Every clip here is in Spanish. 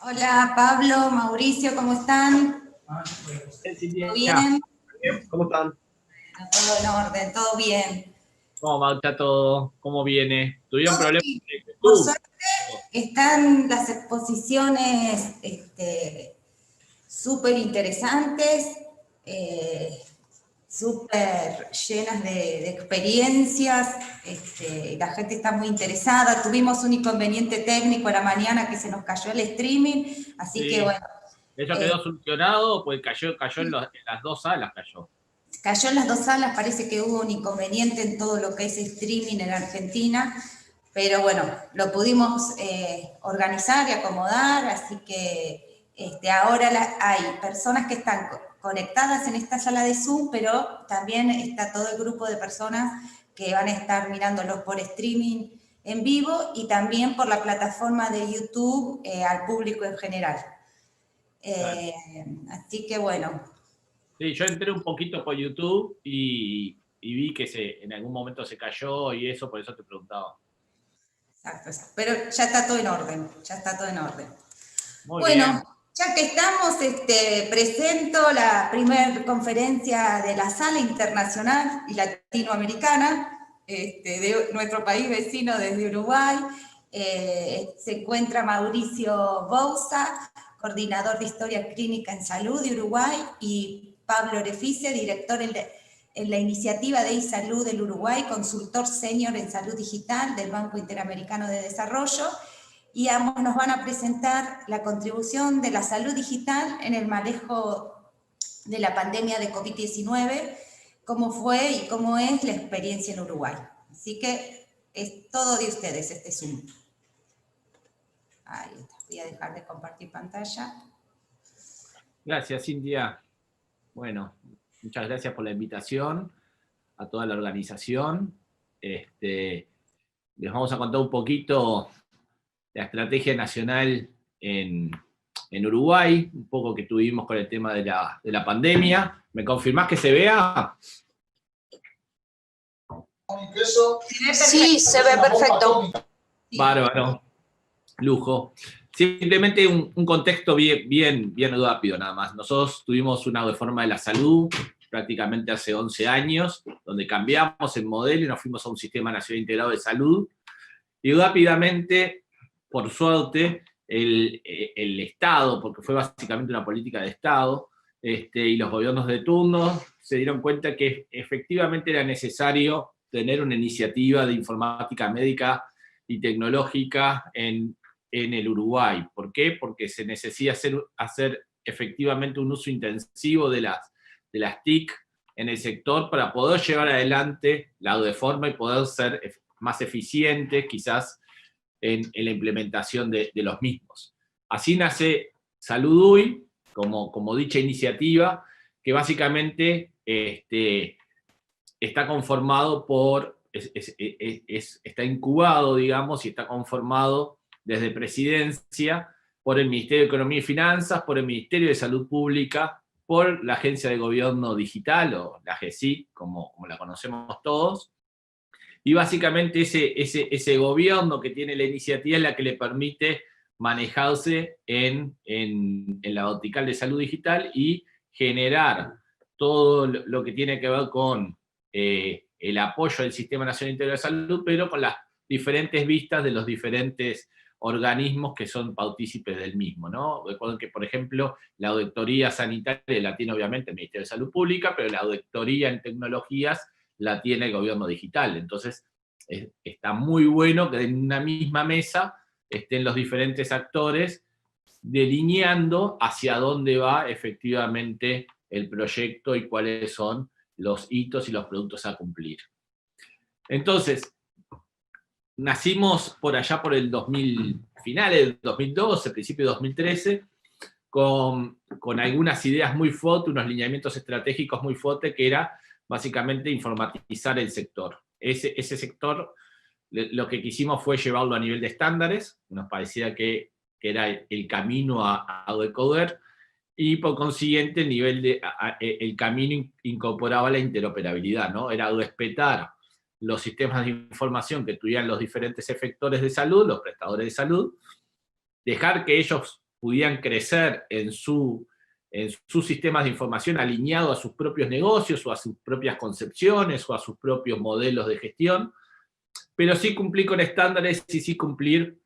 Hola Pablo, Mauricio, ¿cómo están? ¿Todo bien? ¿Cómo están? Todo en orden, todo bien. ¿Cómo marcha todo? ¿Cómo viene? ¿Tuvieron Todo problemas bien. de Por YouTube? suerte están las exposiciones súper interesantes, eh, súper llenas de experiencias, la gente está muy interesada. Tuvimos un inconveniente técnico a la mañana que se nos cayó el streaming, así que Sí. bueno, ¿Eso eh, quedó solucionado? Pues cayó en las dos salas, cayó. cayó en las dos salas, parece que hubo un inconveniente en todo lo que es streaming en Argentina, pero bueno, lo pudimos organizar y acomodar, así que ahora hay personas que están conectadas en esta sala de Zoom, pero también está todo el grupo de personas que van a estar mirándolos por streaming en vivo y también por la plataforma de YouTube al público en general. Claro. Así que bueno, Sí, yo entré un poquito por YouTube y vi que en algún momento se cayó y eso, por eso te preguntaba. exacto, exacto. Pero ya está todo en orden, ya está todo en orden. Muy Bueno, bien. ya que estamos, presento la primera conferencia de la Sala Internacional y Latinoamericana de nuestro país vecino desde Uruguay. Se encuentra Mauricio Bouza, coordinador de Historia Clínica en Salud de Uruguay, y Pablo Orefice, director en la iniciativa de iSalud del Uruguay, consultor senior en salud digital del Banco Interamericano de Desarrollo, y ambos nos van a presentar la contribución de la salud digital en el manejo de la pandemia de COVID-19, cómo fue y cómo es la experiencia en Uruguay. Así que es todo de ustedes este Zoom. Ahí está, voy a dejar de compartir pantalla. Gracias, Cintia. Bueno, muchas gracias por la invitación a toda la organización. Les vamos a contar un poquito la estrategia nacional en Uruguay, un poco que tuvimos con el tema de la pandemia. ¿Me confirmás que se vea? Sí, se ve perfecto. Bárbaro, lujo. Simplemente un contexto bien rápido nada más. Nosotros tuvimos una reforma de la salud prácticamente hace 11 años, donde cambiamos el modelo y nos fuimos a un sistema nacional integrado de salud. Y rápidamente, por suerte, el Estado, porque fue básicamente una política de Estado, y los gobiernos de turno se dieron cuenta que efectivamente era necesario tener una iniciativa de informática médica y tecnológica en el Uruguay. ¿Por qué? Porque se necesita hacer efectivamente un uso intensivo de las TIC en el sector para poder llevar adelante la reforma y poder ser más eficientes quizás en la implementación de los mismos. Así nace Salud UI como dicha iniciativa, que básicamente está conformado está incubado, digamos, y está conformado desde Presidencia por el Ministerio de Economía y Finanzas, por el Ministerio de Salud Pública, por la Agencia de Gobierno Digital, o la AGESIC, como la conocemos todos, y básicamente ese gobierno que tiene la iniciativa es la que le permite manejarse en la vertical de salud digital y generar todo lo que tiene que ver con el apoyo del Sistema Nacional Integral de Salud, pero con las diferentes vistas de los diferentes organismos que son partícipes del mismo, ¿no? Recuerden que, por ejemplo, la auditoría sanitaria la tiene obviamente el Ministerio de Salud Pública, pero la auditoría en tecnologías la tiene el gobierno digital. Entonces, está muy bueno que en una misma mesa estén los diferentes actores delineando hacia dónde va efectivamente el proyecto y cuáles son los hitos y los productos a cumplir. Entonces, nacimos por allá por el 2000, finales del 2012, principio de 2013, con algunas ideas muy fuertes, unos lineamientos estratégicos muy fuertes, que era básicamente informatizar el sector. Ese sector, lo que quisimos fue llevarlo a nivel de estándares, nos parecía que era el camino a decoder, y por consiguiente el camino incorporaba la interoperabilidad, ¿no? Era respetar los sistemas de información que tuvieran los diferentes efectores de salud, los prestadores de salud, dejar que ellos pudieran crecer en sus sistemas de información alineados a sus propios negocios, o a sus propias concepciones, o a sus propios modelos de gestión, pero sí cumplir con estándares y sí cumplir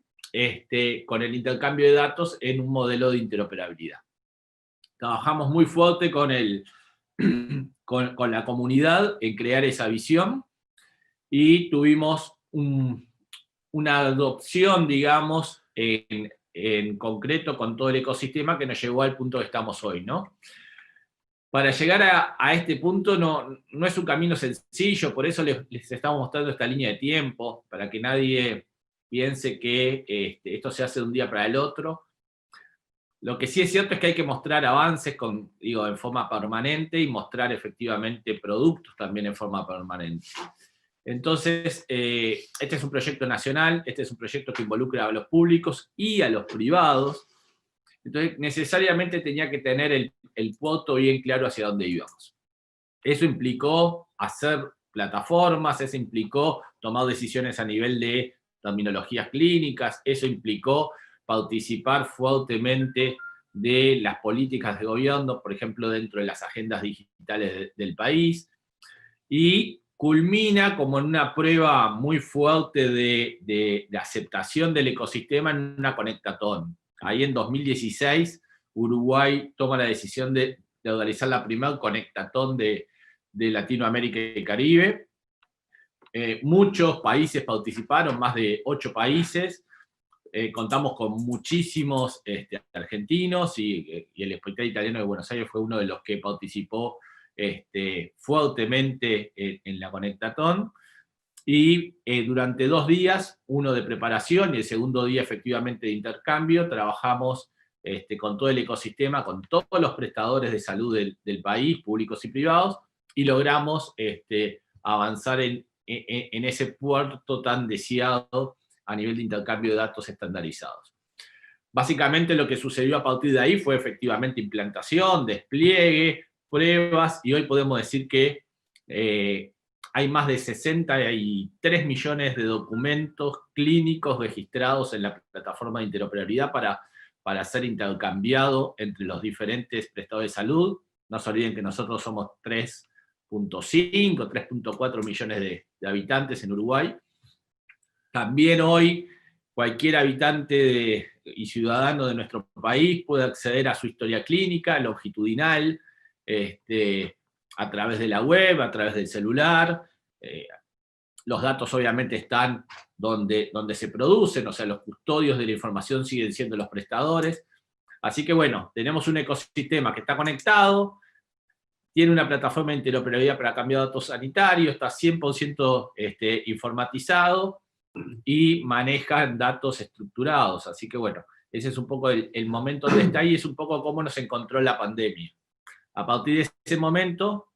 con el intercambio de datos en un modelo de interoperabilidad. Trabajamos muy fuerte con la comunidad en crear esa visión, y tuvimos una adopción, digamos, en concreto con todo el ecosistema que nos llevó al punto que estamos hoy, ¿no? Para llegar a este punto no es un camino sencillo, por eso les estamos mostrando esta línea de tiempo, para que nadie piense que esto se hace de un día para el otro. Lo que sí es cierto es que hay que mostrar avances en forma permanente, y mostrar efectivamente productos también en forma permanente. Entonces, este es un proyecto nacional, este es un proyecto que involucra a los públicos y a los privados. Entonces, necesariamente tenía que tener el voto bien claro hacia dónde íbamos. Eso implicó hacer plataformas, eso implicó tomar decisiones a nivel de terminologías clínicas, eso implicó participar fuertemente de las políticas de gobierno, por ejemplo, dentro de las agendas digitales del país, y culmina como en una prueba muy fuerte de aceptación del ecosistema en una Conectatón. Ahí en 2016, Uruguay toma la decisión de organizar la primera Conectatón de Latinoamérica y Caribe. Muchos países participaron, más de 8 países. Contamos con muchísimos argentinos, y el Hospital Italiano de Buenos Aires fue uno de los que participó fuertemente en la Conectatón. Y durante 2 días, uno de preparación y el segundo día efectivamente de intercambio, trabajamos con todo el ecosistema, con todos los prestadores de salud del país, públicos y privados, y logramos avanzar en ese puerto tan deseado a nivel de intercambio de datos estandarizados. Básicamente lo que sucedió a partir de ahí fue efectivamente implantación, despliegue, pruebas, y hoy podemos decir que hay más de 63 millones de documentos clínicos registrados en la plataforma de interoperabilidad para ser intercambiado entre los diferentes prestadores de salud. No se olviden que nosotros somos 3.5, 3.4 millones de habitantes en Uruguay. También hoy cualquier habitante y ciudadano de nuestro país puede acceder a su historia clínica longitudinal, a través de la web, a través del celular. Los datos obviamente están donde se producen, o sea, los custodios de la información siguen siendo los prestadores. Así que bueno, tenemos un ecosistema que está conectado, tiene una plataforma de interoperabilidad para cambiar datos sanitarios, está 100% informatizado, y maneja datos estructurados. Así que bueno, ese es un poco el momento donde está, y es un poco cómo nos encontró la pandemia. A partir de ese momento,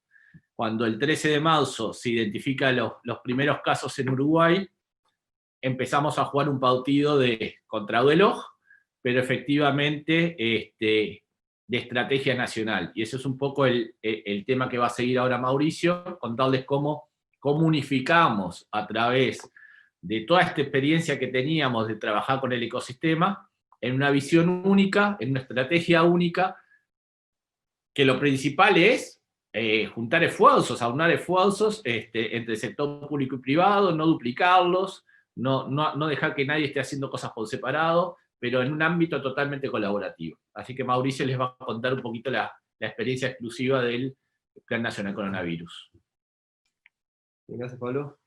cuando el 13 de marzo se identifican los primeros casos en Uruguay, empezamos a jugar un partido de contrarreloj, pero efectivamente de estrategia nacional. Y ese es un poco el tema que va a seguir ahora Mauricio, contarles cómo unificamos a través de toda esta experiencia que teníamos de trabajar con el ecosistema, en una visión única, en una estrategia única, que lo principal es juntar esfuerzos, aunar esfuerzos entre el sector público y privado, no duplicarlos, no dejar que nadie esté haciendo cosas por separado, pero en un ámbito totalmente colaborativo. Así que Mauricio les va a contar un poquito la experiencia exclusiva del Plan Nacional Coronavirus. Gracias, Pablo.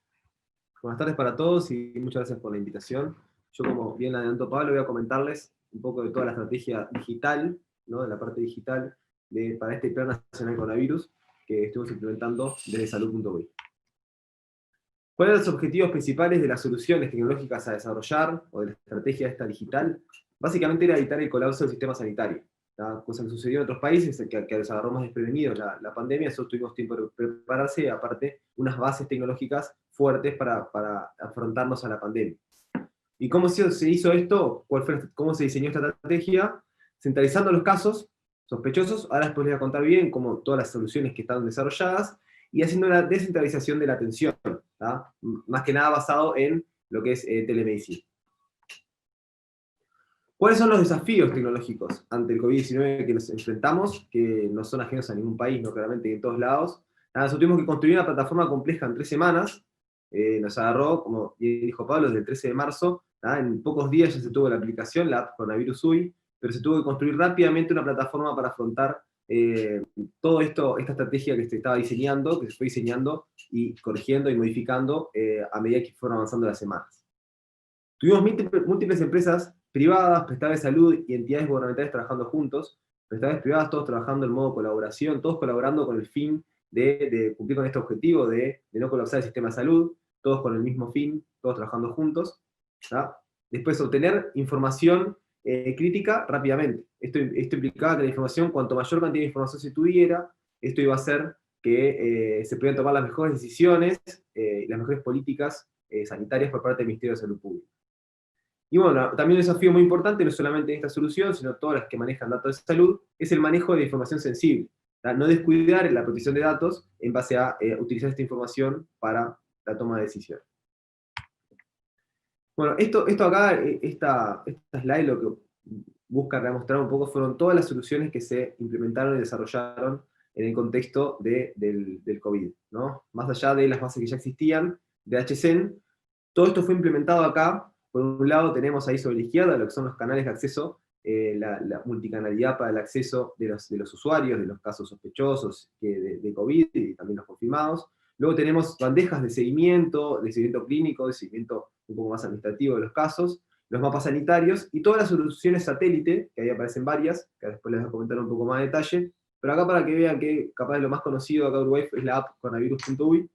Buenas tardes para todos y muchas gracias por la invitación. Yo, como bien adelantó Pablo, voy a comentarles un poco de toda la estrategia digital, ¿no? De la parte digital para este Plan Nacional Coronavirus que estuvimos implementando desde salud.uy. ¿Cuáles son los objetivos principales de las soluciones tecnológicas a desarrollar, o de la estrategia esta digital? Básicamente era evitar el colapso del sistema sanitario. La cosa que sucedió en otros países, que les agarró más desprevenidos la pandemia, eso tuvimos tiempo de prepararse, y aparte unas bases tecnológicas fuertes para afrontarnos a la pandemia. ¿Y cómo se hizo esto? ¿Cómo se diseñó esta estrategia? Centralizando los casos sospechosos, ahora después les voy a contar bien cómo todas las soluciones que están desarrolladas, y haciendo una descentralización de la atención, ¿tá? Más que nada basado en lo que es telemedicina. ¿Cuáles son los desafíos tecnológicos ante el COVID-19 que nos enfrentamos, que no son ajenos a ningún país, no claramente en todos lados? Nosotros tuvimos que construir una plataforma compleja en 3 semanas, nos agarró, como bien dijo Pablo, desde el 13 de marzo, en pocos días ya se tuvo la aplicación, la app Coronavirus UI, pero se tuvo que construir rápidamente una plataforma para afrontar todo esto, esta estrategia que se estaba diseñando, que se fue diseñando y corrigiendo y modificando a medida que fueron avanzando las semanas. Tuvimos múltiples empresas privadas, prestadores de salud y entidades gubernamentales trabajando juntos, prestadores privadas todos trabajando en modo colaboración, todos colaborando con el fin de cumplir con este objetivo de no colapsar el sistema de salud, todos con el mismo fin, todos trabajando juntos. ¿tá? Después, obtener información crítica rápidamente. Esto implicaba que la información, cuanto mayor cantidad de información se tuviera, esto iba a hacer que se pudieran tomar las mejores decisiones, las mejores políticas sanitarias por parte del Ministerio de Salud Pública. Y bueno, también un desafío muy importante, no solamente en esta solución, sino todas las que manejan datos de salud, es el manejo de información sensible. No descuidar la protección de datos en base a utilizar esta información para la toma de decisiones. Bueno, esto acá, esta slide lo que busca demostrar un poco fueron todas las soluciones que se implementaron y desarrollaron en el contexto del COVID, ¿no? Más allá de las bases que ya existían, de HCN, todo esto fue implementado acá. Por un lado tenemos ahí sobre la izquierda lo que son los canales de acceso, la multicanalidad para el acceso de los usuarios, de los casos sospechosos de COVID y también los confirmados. Luego tenemos bandejas de seguimiento clínico, de seguimiento un poco más administrativo de los casos, los mapas sanitarios y todas las soluciones satélite, que ahí aparecen varias, que después les voy a comentar un poco más de detalle, pero acá para que vean que capaz lo más conocido acá de Uruguay es la app Coronavirus.uy,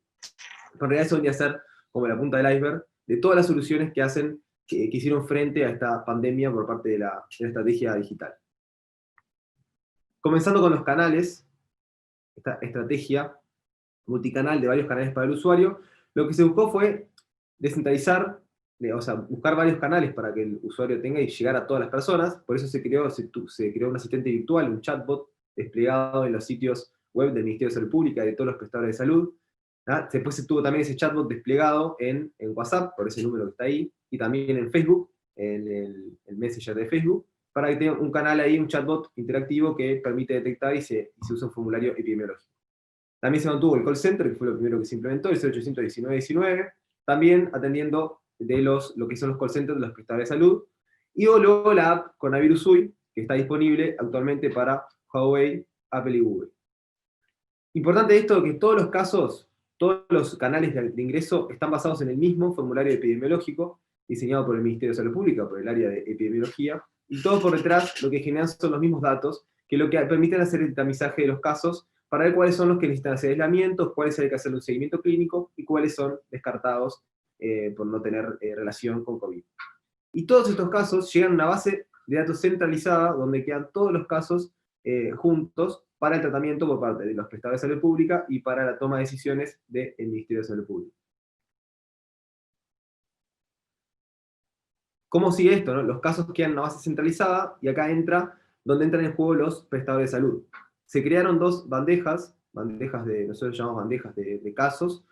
pero en realidad eso vendría a ser como la punta del iceberg de todas las soluciones que hacen que hicieron frente a esta pandemia por parte de la estrategia digital. Comenzando con los canales, esta estrategia multicanal de varios canales para el usuario, lo que se buscó fue descentralizar, o sea, buscar varios canales para que el usuario tenga y llegar a todas las personas. Por eso se creó un asistente virtual, un chatbot desplegado en los sitios web del Ministerio de Salud Pública y de todos los prestadores de salud. Después se tuvo también ese chatbot desplegado en WhatsApp, por ese número que está ahí, y también en Facebook, en el Messenger de Facebook, para que tenga un canal ahí, un chatbot interactivo que permite detectar y se usa un formulario epidemiológico. También se mantuvo el call center, que fue lo primero que se implementó, el 0800 1919, también atendiendo lo que son los call centers de los prestadores de salud, y luego la app Coronavirus UI, que está disponible actualmente para Huawei, Apple y Google. Importante esto, que todos los casos, todos los canales de ingreso están basados en el mismo formulario epidemiológico, diseñado por el Ministerio de Salud Pública, por el área de epidemiología, y todo por detrás lo que generan son los mismos datos, que lo que permiten hacer el tamizaje de los casos, para ver cuáles son los que necesitan hacer aislamientos, cuáles hay que hacer un seguimiento clínico, y cuáles son descartados por no tener relación con COVID. Y todos estos casos llegan a una base de datos centralizada, donde quedan todos los casos juntos, para el tratamiento por parte de los prestadores de salud pública y para la toma de decisiones del Ministerio de Salud Pública. ¿Cómo sigue esto? ¿No? Los casos quedan en una base centralizada, y acá entra donde entran en juego los prestadores de salud. Se crearon dos bandejas nosotros llamamos bandejas de casos,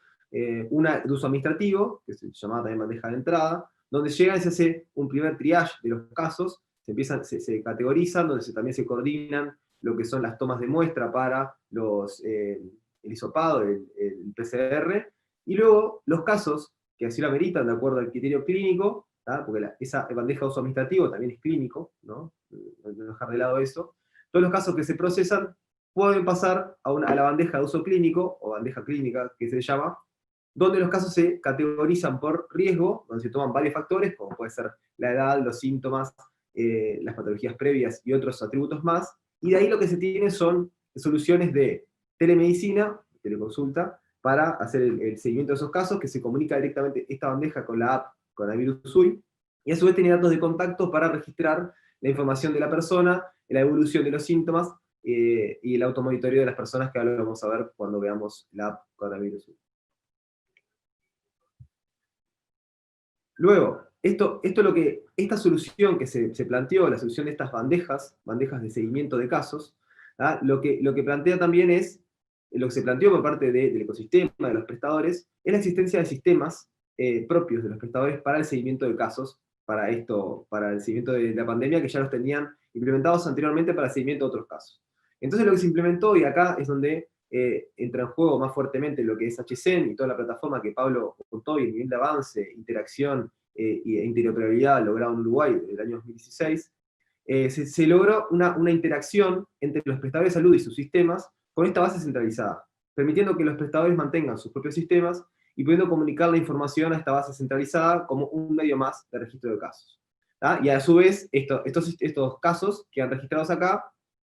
una de uso administrativo, que se llamaba también bandeja de entrada, donde llegan y se hace un primer triage de los casos, se categorizan, donde también se coordinan lo que son las tomas de muestra para el hisopado, el PCR, y luego los casos que así lo ameritan de acuerdo al criterio clínico, porque esa bandeja de uso administrativo también es clínico, no dejar de lado eso, todos los casos que se procesan pueden pasar a la bandeja de uso clínico, o bandeja clínica que se llama, donde los casos se categorizan por riesgo, donde se toman varios factores, como puede ser la edad, los síntomas, las patologías previas y otros atributos más, y de ahí lo que se tiene son soluciones de telemedicina, teleconsulta, para hacer el seguimiento de esos casos, que se comunica directamente esta bandeja con la app Coronavirus UI, y a su vez tiene datos de contacto para registrar la información de la persona, la evolución de los síntomas, y el automonitoreo de las personas, que ahora lo vamos a ver cuando veamos la app Coronavirus UI. Luego, esta solución que se planteó, la solución de estas bandejas de seguimiento de casos, lo que plantea también es, lo que se planteó por parte del ecosistema, de los prestadores, es la existencia de sistemas propios de los prestadores para el seguimiento de casos para esto, para el seguimiento de la pandemia, que ya los tenían implementados anteriormente para el seguimiento de otros casos. Entonces lo que se implementó, y acá es donde entra en juego más fuertemente lo que es HCEN y toda la plataforma que Pablo contó, y el nivel de avance, interacción e interoperabilidad logrado en Uruguay desde el año 2016, se logró una interacción entre los prestadores de salud y sus sistemas con esta base centralizada, permitiendo que los prestadores mantengan sus propios sistemas y pudiendo comunicar la información a esta base centralizada como un medio más de registro de casos. ¿tá? Y a su vez, estos casos quedan registrados acá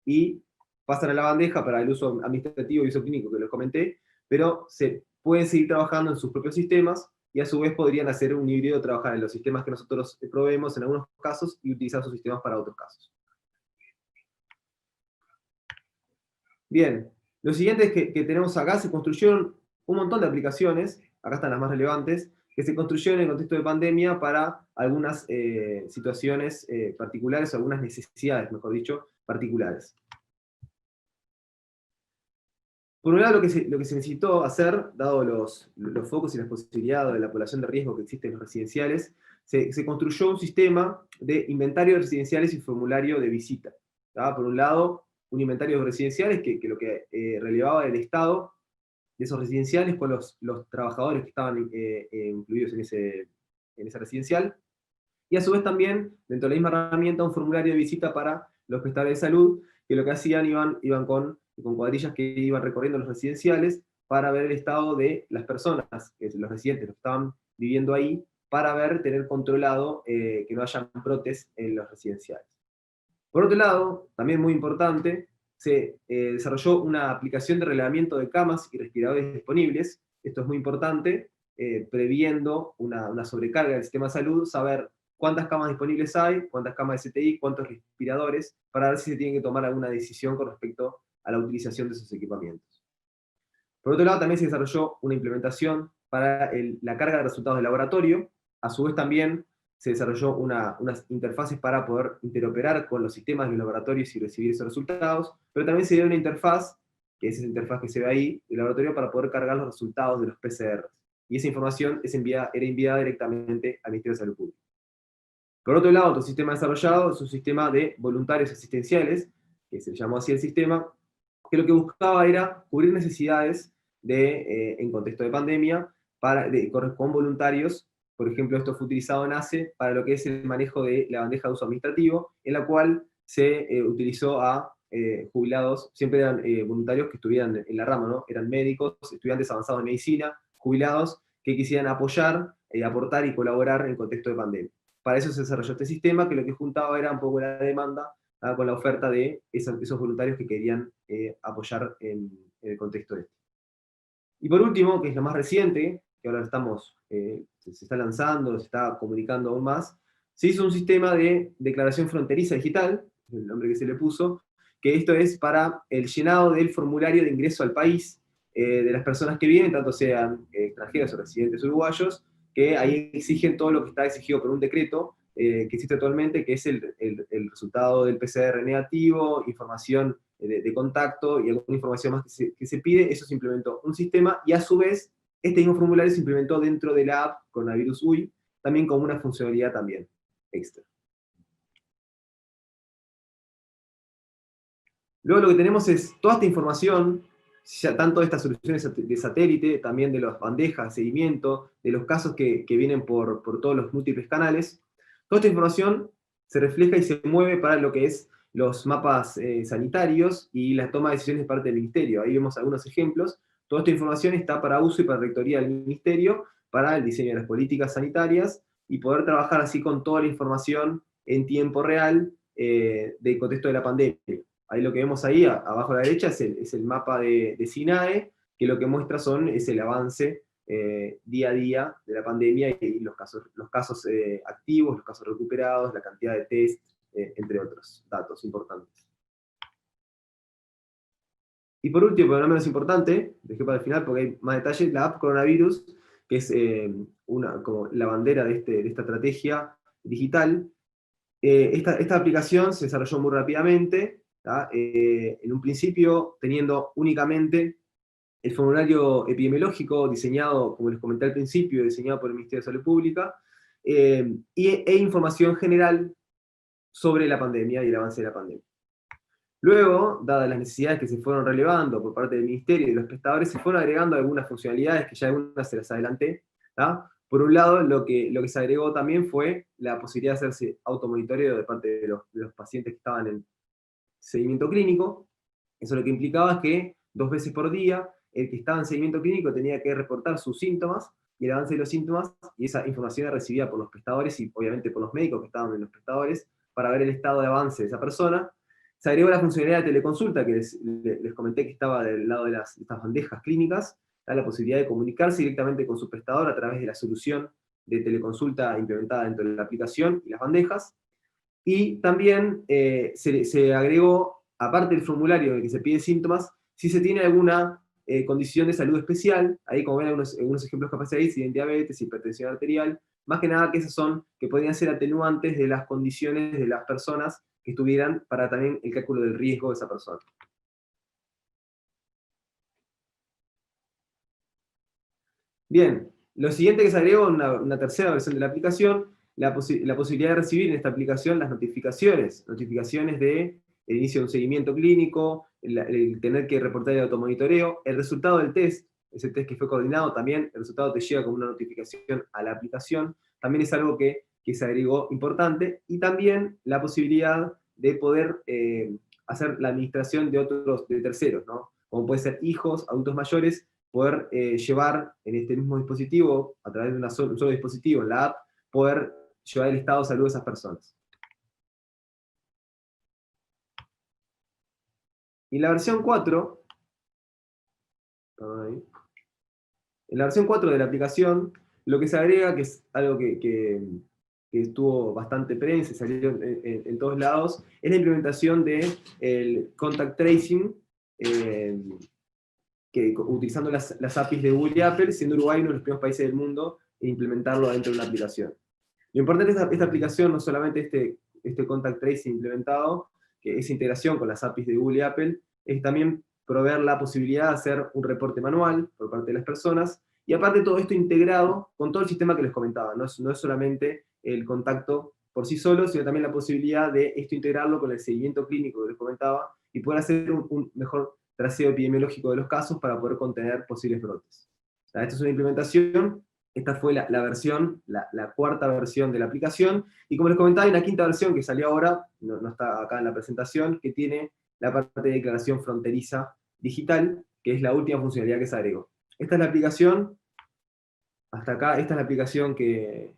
y pasan a la bandeja para el uso administrativo y uso clínico que les comenté, pero se pueden seguir trabajando en sus propios sistemas y a su vez podrían hacer un híbrido, trabajar en los sistemas que nosotros proveemos en algunos casos y utilizar sus sistemas para otros casos. Bien, lo siguiente es que tenemos acá, se construyeron un montón de aplicaciones, acá están las más relevantes, que se construyeron en el contexto de pandemia para algunas situaciones particulares, o algunas necesidades, mejor dicho, particulares. Por un lado, lo que se necesitó hacer, dado los focos y las posibilidades de la población de riesgo que existe en los residenciales, se construyó un sistema de inventario de residenciales y formulario de visita. ¿tá? Por un lado, un inventario de residenciales que lo que relevaba el estado de esos residenciales con los trabajadores que estaban incluidos en ese residencial, y a su vez también, dentro de la misma herramienta, un formulario de visita para los prestadores de salud, que lo que hacían iban con cuadrillas que iban recorriendo los residenciales para ver el estado de las personas, los residentes, los que estaban viviendo ahí, para tener controlado que no haya brotes en los residenciales. Por otro lado, también muy importante, se desarrolló una aplicación de relevamiento de camas y respiradores disponibles. Esto es muy importante, previendo una sobrecarga del sistema de salud, saber cuántas camas disponibles hay, cuántas camas de CTI, cuántos respiradores, para ver si se tiene que tomar alguna decisión con respecto a la utilización de esos equipamientos. Por otro lado, también se desarrolló una implementación para la carga de resultados de laboratorio. A su vez también se desarrolló unas interfaces para poder interoperar con los sistemas de los laboratorios y recibir esos resultados, pero también se dio una interfaz, que es esa interfaz que se ve ahí, del laboratorio, para poder cargar los resultados de los PCR. Y esa información era enviada directamente al Ministerio de Salud Pública. Por otro lado, otro sistema desarrollado es un sistema de voluntarios asistenciales, que se llamó así el sistema, que lo que buscaba era cubrir necesidades en contexto de pandemia con voluntarios. Por ejemplo, esto fue utilizado en ACE para lo que es el manejo de la bandeja de uso administrativo, en la cual se utilizó a jubilados, siempre eran voluntarios que estuvieran en la rama, ¿no? Eran médicos, estudiantes avanzados en medicina, jubilados que quisieran apoyar, aportar y colaborar en contexto de pandemia. Para eso se desarrolló este sistema, que lo que juntaba era un poco la demanda con la oferta de esos voluntarios que querían apoyar en el contexto este. Y por último, que es lo más reciente, que ahora se está lanzando, se está comunicando aún más, se hizo un sistema de declaración fronteriza digital, es el nombre que se le puso, que esto es para el llenado del formulario de ingreso al país de las personas que vienen, tanto sean extranjeros o residentes uruguayos, que ahí exigen todo lo que está exigido por un decreto que existe actualmente, que es el resultado del PCR negativo, información de contacto y alguna información más que se pide. Eso se implementó un sistema, y a su vez este mismo formulario se implementó dentro de la app Coronavirus UI, también como una funcionalidad también extra. Luego lo que tenemos es toda esta información, tanto de estas soluciones de satélite, también de las bandejas, seguimiento, de los casos que vienen por todos los múltiples canales. Toda esta información se refleja y se mueve para lo que es los mapas sanitarios y la toma de decisiones de parte del Ministerio. Ahí vemos algunos ejemplos. Toda esta información está para uso y para rectoría del Ministerio, para el diseño de las políticas sanitarias, y poder trabajar así con toda la información en tiempo real del contexto de la pandemia. Ahí lo que vemos ahí, abajo a la derecha, es el mapa de SINAE, que lo que muestra es el avance día a día de la pandemia y los casos activos, los casos recuperados, la cantidad de test, entre otros datos importantes. Y por último, pero no menos importante, dejé para el final porque hay más detalles, la app Coronavirus, que es como la bandera de esta estrategia digital. Esta aplicación se desarrolló muy rápidamente, en un principio teniendo únicamente el formulario epidemiológico diseñado, como les comenté al principio, diseñado por el Ministerio de Salud Pública, e información general sobre la pandemia y el avance de la pandemia. Luego, dadas las necesidades que se fueron relevando por parte del Ministerio y de los prestadores, se fueron agregando algunas funcionalidades que ya algunas se las adelanté, ¿tá? Por un lado, lo que se agregó también fue la posibilidad de hacerse automonitoreo de parte de los pacientes que estaban en seguimiento clínico. Eso lo que implicaba es que 2 veces por día, el que estaba en seguimiento clínico tenía que reportar sus síntomas y el avance de los síntomas, y esa información era recibida por los prestadores y obviamente por los médicos que estaban en los prestadores para ver el estado de avance de esa persona. Se agregó la funcionalidad de teleconsulta, que les comenté que estaba del lado de estas bandejas clínicas, da la posibilidad de comunicarse directamente con su prestador a través de la solución de teleconsulta implementada dentro de la aplicación y las bandejas. Y también se agregó, aparte del formulario en el que se piden síntomas, si se tiene alguna condición de salud especial, ahí como ven algunos ejemplos que aparecen ahí, si tienen diabetes, hipertensión arterial, más que nada que esas que podrían ser atenuantes de las condiciones de las personas que estuvieran para también el cálculo del riesgo de esa persona. Bien, lo siguiente que se agregó, una tercera versión de la aplicación, la posibilidad de recibir en esta aplicación las notificaciones de el inicio de un seguimiento clínico, el tener que reportar el automonitoreo, el resultado del test, ese test que fue coordinado también, el resultado te llega como una notificación a la aplicación, también es algo que se agregó importante, y también la posibilidad de poder hacer la administración de terceros, ¿no? Como puede ser hijos, adultos mayores, poder llevar en este mismo dispositivo, a través de un solo dispositivo, en la app, poder llevar el estado de salud de esas personas. Y la versión 4, en la versión 4 de la aplicación, lo que se agrega, que es algo que tuvo bastante prensa, salió en todos lados, es la implementación del contact tracing, utilizando las APIs de Google y Apple, siendo Uruguay uno de los primeros países del mundo en implementarlo dentro de una aplicación. Lo importante de esta aplicación, no solamente este contact tracing implementado, que es integración con las APIs de Google y Apple, es también proveer la posibilidad de hacer un reporte manual por parte de las personas, y aparte todo esto integrado con todo el sistema que les comentaba, no es solamente el contacto por sí solo, sino también la posibilidad de esto integrarlo con el seguimiento clínico que les comentaba, y poder hacer un mejor traceo epidemiológico de los casos para poder contener posibles brotes. Esta es una implementación. Esta fue la cuarta versión de la aplicación, y como les comentaba, hay una quinta versión que salió ahora, no está acá en la presentación, que tiene la parte de declaración fronteriza digital, que es la última funcionalidad que se agregó. Esta es la aplicación, hasta acá, esta es la aplicación que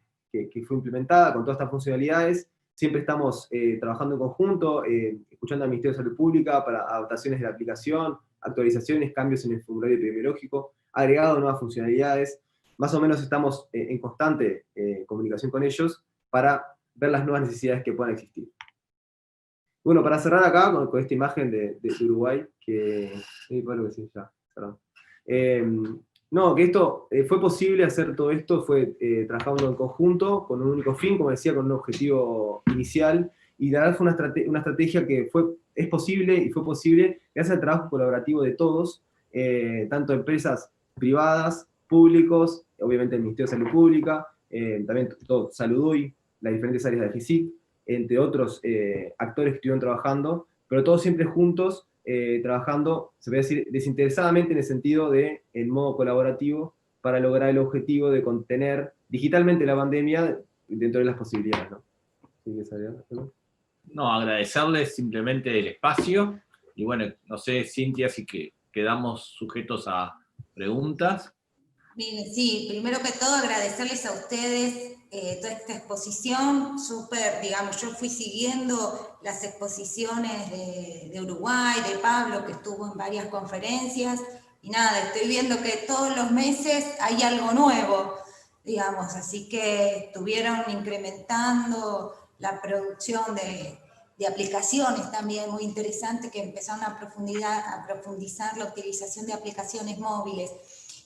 fue implementada con todas estas funcionalidades. Siempre estamos trabajando en conjunto, escuchando al Ministerio de Salud Pública para adaptaciones de la aplicación, actualizaciones, cambios en el formulario epidemiológico, agregado nuevas funcionalidades. Más o menos estamos en constante comunicación con ellos para ver las nuevas necesidades que puedan existir. Bueno, para cerrar acá con esta imagen de Uruguay, que esto fue posible hacer todo esto, fue trabajando en conjunto, con un único fin, como decía, con un objetivo inicial, y la verdad fue una estrategia que es posible y fue posible gracias al trabajo colaborativo de todos, tanto empresas privadas, públicos, obviamente el Ministerio de Salud Pública, también todo Saluduy, las diferentes áreas de GICIC, entre otros actores que estuvieron trabajando, pero todos siempre juntos, trabajando, se puede decir, desinteresadamente en el sentido de, en modo colaborativo, para lograr el objetivo de contener digitalmente la pandemia dentro de las posibilidades, ¿no? No, agradecerles simplemente el espacio, y bueno, no sé, Cintia, si quedamos sujetos a preguntas. Bien, sí, primero que todo agradecerles a ustedes toda esta exposición, súper, digamos, yo fui siguiendo las exposiciones de Uruguay, de Pablo, que estuvo en varias conferencias, y nada, estoy viendo que todos los meses hay algo nuevo, digamos, así que estuvieron incrementando la producción de aplicaciones también muy interesante, que empezaron a profundizar la utilización de aplicaciones móviles.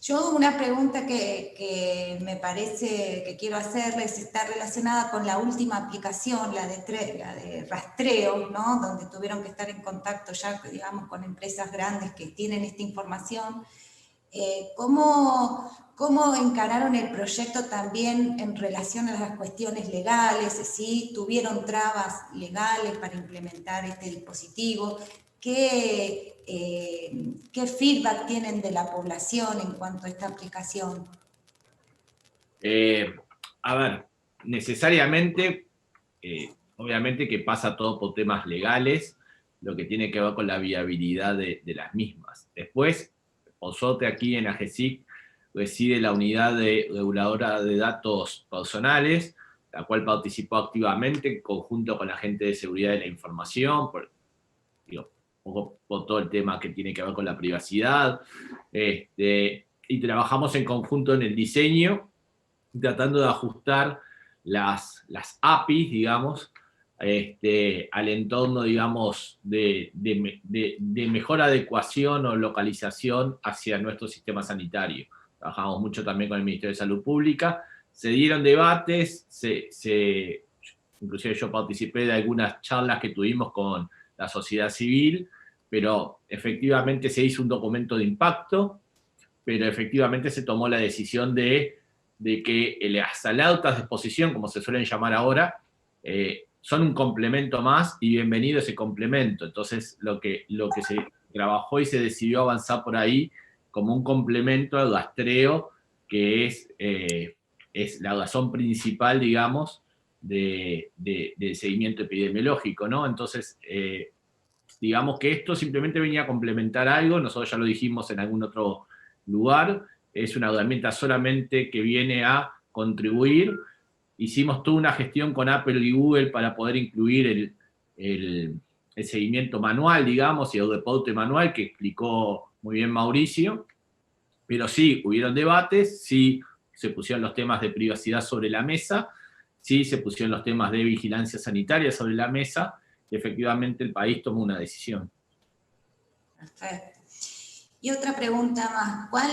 Yo una pregunta que me parece que quiero hacerles está relacionada con la última aplicación, la de rastreo, ¿no? Donde tuvieron que estar en contacto ya, digamos, con empresas grandes que tienen esta información. ¿Cómo encararon el proyecto también en relación a las cuestiones legales? ¿Sí? ¿Tuvieron trabas legales para implementar este dispositivo? ¿Qué feedback tienen de la población en cuanto a esta aplicación? A ver, necesariamente, obviamente que pasa todo por temas legales, lo que tiene que ver con la viabilidad de las mismas. Después, por suerte aquí en AGESIC reside la unidad reguladora de datos personales, la cual participó activamente en conjunto con la gente de seguridad de la información, un poco por todo el tema que tiene que ver con la privacidad, y trabajamos en conjunto en el diseño, tratando de ajustar las APIs, digamos, al entorno, digamos, de mejor adecuación o localización hacia nuestro sistema sanitario. Trabajamos mucho también con el Ministerio de Salud Pública, se dieron debates, inclusive yo participé de algunas charlas que tuvimos con la sociedad civil, pero efectivamente se hizo un documento de impacto, pero efectivamente se tomó la decisión de que las alertas de exposición, como se suelen llamar ahora, son un complemento más y bienvenido ese complemento. Entonces, lo que se trabajó y se decidió avanzar por ahí como un complemento al rastreo, que es la razón principal, digamos, del seguimiento epidemiológico, ¿no? Entonces, digamos que esto simplemente venía a complementar algo, nosotros ya lo dijimos en algún otro lugar, es una herramienta solamente que viene a contribuir. Hicimos toda una gestión con Apple y Google para poder incluir el seguimiento manual, digamos, y el reporte manual que explicó muy bien Mauricio, pero sí, hubieron debates, sí se pusieron los temas de privacidad sobre la mesa, sí se pusieron los temas de vigilancia sanitaria sobre la mesa, y efectivamente el país tomó una decisión. Perfecto. Y otra pregunta más, ¿cuál,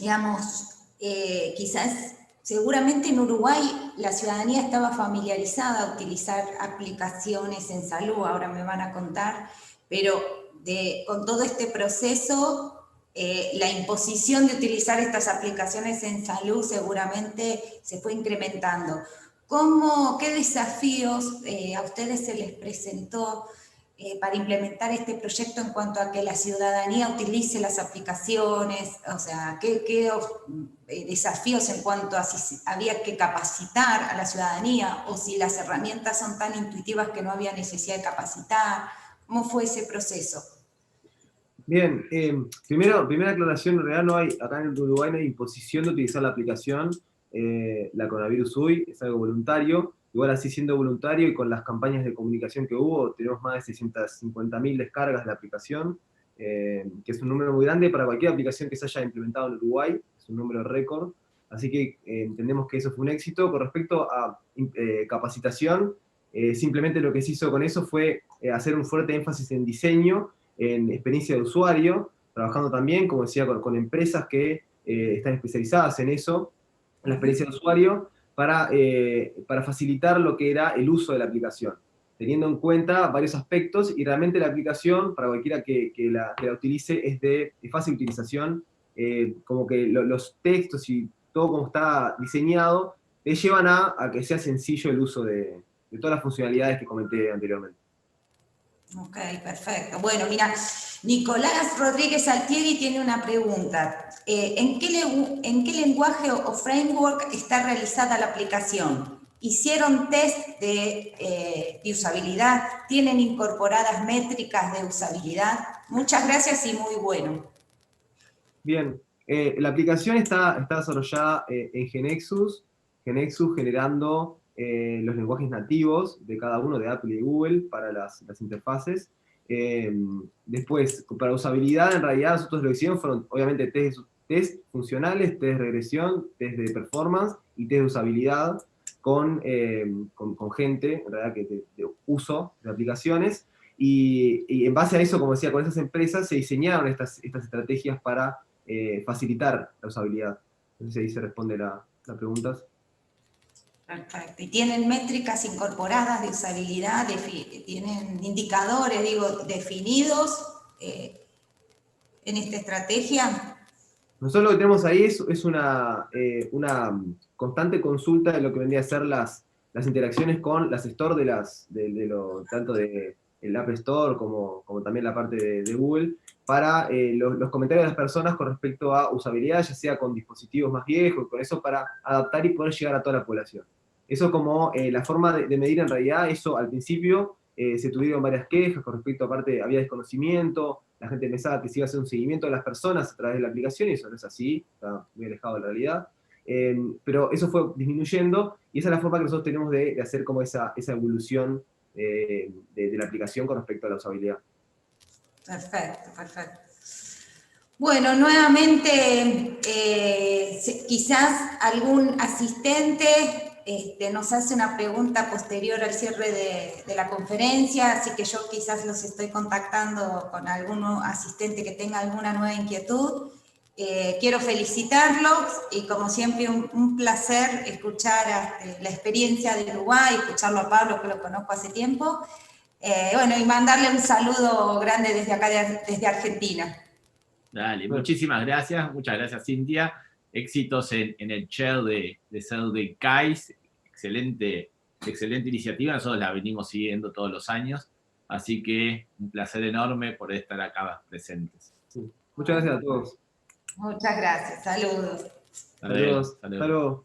digamos, quizás, seguramente en Uruguay la ciudadanía estaba familiarizada a utilizar aplicaciones en salud, ahora me van a contar, pero con todo este proceso, la imposición de utilizar estas aplicaciones en salud seguramente se fue incrementando. ¿Qué desafíos a ustedes se les presentó para implementar este proyecto en cuanto a que la ciudadanía utilice las aplicaciones? O sea, ¿qué desafíos en cuanto a si había que capacitar a la ciudadanía o si las herramientas son tan intuitivas que no había necesidad de capacitar? ¿Cómo fue ese proceso? Bien, primera aclaración, en realidad acá en Uruguay no hay imposición de utilizar la aplicación, la Coronavirus UI, es algo voluntario. Igual así, siendo voluntario y con las campañas de comunicación que hubo, tenemos más de 650.000 descargas de la aplicación, que es un número muy grande para cualquier aplicación que se haya implementado en Uruguay, es un número récord, así que entendemos que eso fue un éxito. Con respecto a capacitación, simplemente lo que se hizo con eso fue hacer un fuerte énfasis en diseño, en experiencia de usuario, trabajando también, como decía, con empresas que están especializadas en eso, en la experiencia de usuario, para facilitar lo que era el uso de la aplicación, teniendo en cuenta varios aspectos, y realmente la aplicación, para cualquiera que la utilice, es de fácil utilización, como que los textos y todo como está diseñado, te llevan a que sea sencillo el uso de todas las funcionalidades que comenté anteriormente. Ok, perfecto. Bueno, mira, Nicolás Rodríguez Altieri tiene una pregunta. ¿En qué lenguaje o framework está realizada la aplicación? ¿Hicieron test de usabilidad? ¿Tienen incorporadas métricas de usabilidad? Muchas gracias y muy bueno. Bien, la aplicación está desarrollada en GeneXus generando los lenguajes nativos de cada uno de Apple y Google para las interfaces. Después, para usabilidad, en realidad nosotros lo que hicimos fueron, obviamente, test funcionales, test de regresión, test de performance y test de usabilidad con gente, en realidad, de uso de aplicaciones. Y en base a eso, como decía, con esas empresas se diseñaron estas estrategias para facilitar la usabilidad. Entonces ahí se responde la pregunta. Perfecto. ¿Y tienen métricas incorporadas de usabilidad? ¿Tienen indicadores, digo, definidos en esta estrategia? Nosotros lo que tenemos ahí es una constante consulta de lo que vendría a ser las interacciones con las store tanto de el App Store como también la parte de Google, para los comentarios de las personas con respecto a usabilidad, ya sea con dispositivos más viejos, con eso para adaptar y poder llegar a toda la población. Eso como la forma de medir en realidad, eso al principio se tuvieron varias quejas con respecto, aparte había desconocimiento, la gente pensaba que se iba a hacer un seguimiento de las personas a través de la aplicación, y eso no es así, está muy alejado de la realidad. Pero eso fue disminuyendo, y esa es la forma que nosotros tenemos de hacer como esa evolución de la aplicación con respecto a la usabilidad. Perfecto, perfecto. Bueno, nuevamente, quizás algún asistente nos hace una pregunta posterior al cierre de la conferencia, así que yo quizás los estoy contactando con algún asistente que tenga alguna nueva inquietud. Quiero felicitarlos y como siempre un placer escuchar la experiencia de Uruguay, escucharlo a Pablo, que lo conozco hace tiempo. Bueno, y mandarle un saludo grande desde acá, desde Argentina. Dale, muchísimas gracias. Muchas gracias, Cintia. Éxitos en el chair de Saturday KAIS. Excelente iniciativa. Nosotros la venimos siguiendo todos los años. Así que un placer enorme por estar acá presentes. Sí. Muchas gracias a todos. Muchas gracias. Saludos. Saludos. Hasta luego.